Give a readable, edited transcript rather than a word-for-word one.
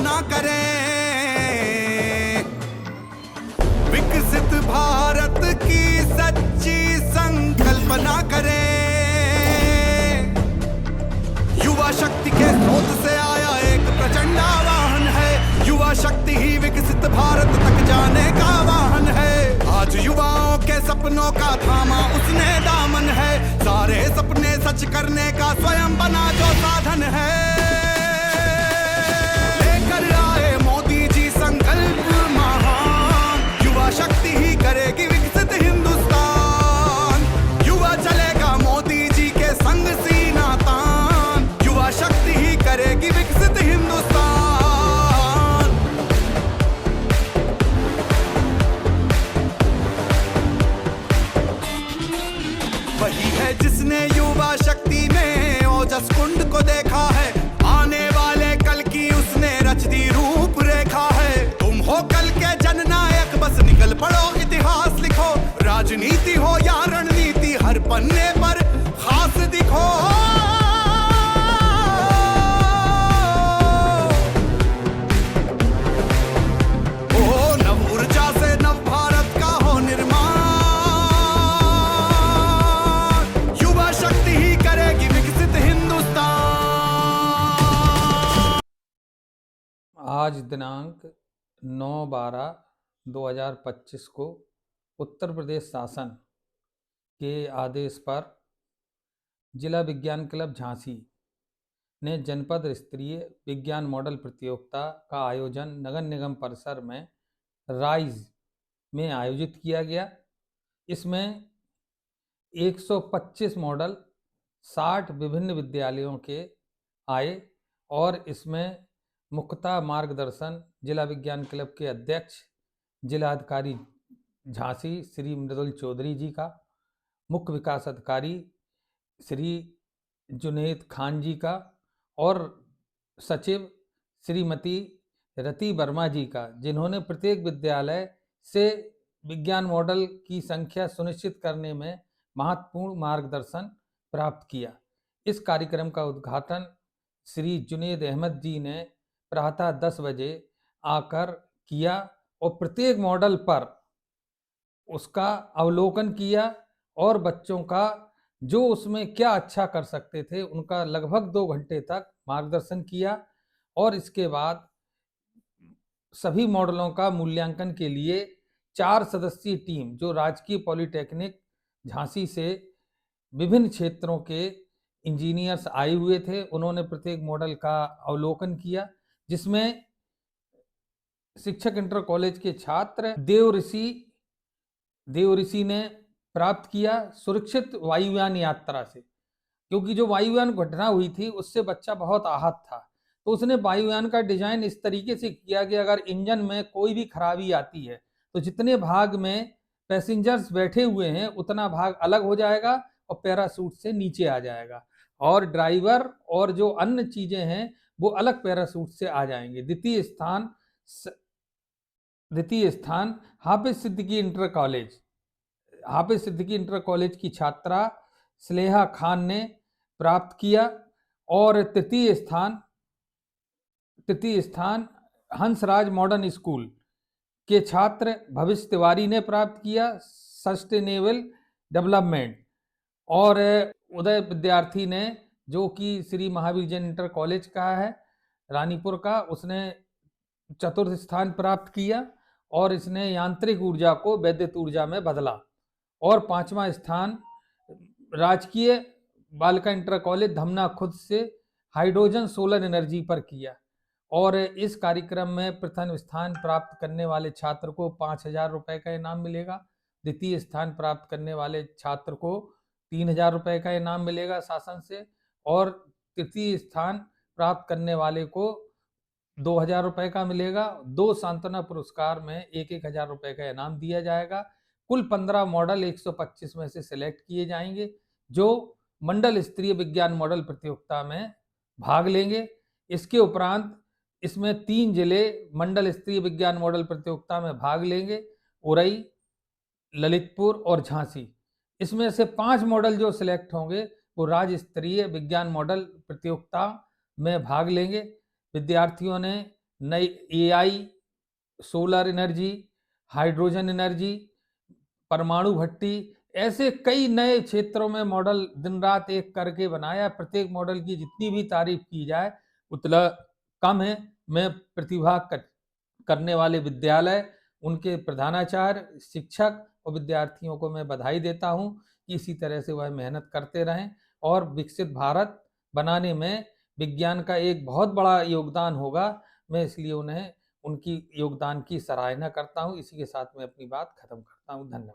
कल्पना करें, विकसित भारत की सच्ची संकल्पना करें। युवा शक्ति के स्रोत से आया एक प्रचंड आवाहन है, युवा शक्ति ही विकसित भारत तक जाने का वाहन है। आज युवाओं के सपनों का थामा उसने दामन है, सारे सपने सच करने का स्वयं बना जो साधन है। लेकर आए मोदी जी संकल्प महान, युवा शक्ति ही करेगी विकसित हिंदुस्तान। युवा चलेगा मोदी जी के संग सीना तान, युवा शक्ति ही करेगी विकसित हिंदुस्तान। वही है जिसने युवा शक्ति में ओजस कुंड को देखा है, आने वाले कल की उसने रच दी रूपरेखा है। तुम हो कल के जननायक, बस निकल पड़ो इतिहास लिखो, राजनीति हो या रणनीति हर पन्ने पर खास दिखो। ओ नव ऊर्जा से नव भारत का हो निर्माण, युवा शक्ति ही करेगी विकसित हिंदुस्तान। आज दिनांक 9/12/2025 को उत्तर प्रदेश शासन के आदेश पर जिला विज्ञान क्लब झांसी ने जनपद स्तरीय विज्ञान मॉडल प्रतियोगिता का आयोजन नगर निगम परिसर में राइज में आयोजित किया गया। इसमें 125 मॉडल 60 विभिन्न विद्यालयों के आए और इसमें मुख्यतः मार्गदर्शन जिला विज्ञान क्लब के अध्यक्ष जिलाधिकारी झांसी श्री मृदुल चौधरी जी का, मुख्य विकास अधिकारी श्री जुनेद खान जी का और सचिव श्रीमती रति वर्मा जी का, जिन्होंने प्रत्येक विद्यालय से विज्ञान मॉडल की संख्या सुनिश्चित करने में महत्वपूर्ण मार्गदर्शन प्राप्त किया। इस कार्यक्रम का उद्घाटन श्री जुनेद अहमद जी ने प्रातः 10 बजे आकर किया और प्रत्येक मॉडल पर उसका अवलोकन किया और बच्चों का जो उसमें क्या अच्छा कर सकते थे उनका लगभग 2 घंटे तक मार्गदर्शन किया। और इसके बाद सभी मॉडलों का मूल्यांकन के लिए 4 सदस्यीय टीम जो राजकीय पॉलिटेक्निक झांसी से विभिन्न क्षेत्रों के इंजीनियर्स आए हुए थे, उन्होंने प्रत्येक मॉडल का अवलोकन किया, जिसमें शिक्षक इंटर कॉलेज के छात्र देव ऋषि ने प्राप्त किया सुरक्षित वायुयान यात्रा से, क्योंकि जो वायुयान घटना हुई थी उससे बच्चा बहुत आहत था। तो उसने वायुयान का डिजाइन इस तरीके से किया कि अगर इंजन में कोई भी खराबी आती है तो जितने भाग में पैसेंजर्स बैठे हुए हैं उतना भाग अलग हो जाएगा और पैराशूट से नीचे आ जाएगा और ड्राइवर और जो अन्य चीजें हैं वो अलग पैराशूट से आ जाएंगे। द्वितीय स्थान हाफिज सिद्दीकी इंटर कॉलेज की छात्रा स्नेहा खान ने प्राप्त किया और तृतीय स्थान हंसराज मॉडर्न स्कूल के छात्र भविष्य तिवारी ने प्राप्त किया सस्टेनेबल डेवलपमेंट। और उदय विद्यार्थी ने, जो कि श्री महावीर जैन इंटर कॉलेज का है रानीपुर का, उसने चतुर्थ स्थान प्राप्त किया और इसने यांत्रिक ऊर्जा को वैद्युत ऊर्जा में बदला। और 5वां स्थान राजकीय बालिका इंटर कॉलेज धमना खुद से हाइड्रोजन सोलर एनर्जी पर किया। और इस कार्यक्रम में प्रथम स्थान प्राप्त करने वाले छात्र को 5,000 रुपये का इनाम मिलेगा, द्वितीय स्थान प्राप्त करने वाले छात्र को 3,000 रुपये का इनाम मिलेगा शासन से और तृतीय स्थान प्राप्त करने वाले को 2,000 रुपये का मिलेगा। 2 सांत्वना पुरस्कार में 1,000 रुपये का इनाम दिया जाएगा। कुल 15 मॉडल 125 में से सिलेक्ट किए जाएंगे जो मंडल स्तरीय विज्ञान मॉडल प्रतियोगिता में भाग लेंगे। इसके उपरांत इसमें 3 जिले मंडल स्तरीय विज्ञान मॉडल प्रतियोगिता में भाग लेंगे, उरई, ललितपुर और झांसी। इसमें से 5 मॉडल जो सिलेक्ट होंगे वो राज्य स्तरीय विज्ञान मॉडल प्रतियोगिता में भाग लेंगे। विद्यार्थियों ने नई AI, solar energy, hydrogen energy, परमाणु भट्टी, ऐसे कई नए क्षेत्रों में मॉडल दिन रात एक करके बनाया। प्रत्येक मॉडल की जितनी भी तारीफ की जाए उतना कम है। मैं प्रतिभा करने वाले विद्यालय, उनके प्रधानाचार्य, शिक्षक और विद्यार्थियों को मैं बधाई देता हूं कि इसी तरह से वह मेहनत करते रहें और विकसित भारत बनाने में विज्ञान का एक बहुत बड़ा योगदान होगा। मैं इसलिए उन्हें उनकी योगदान की सराहना करता हूं। इसी के साथ मैं अपनी बात खत्म करता हूं। धन्यवाद।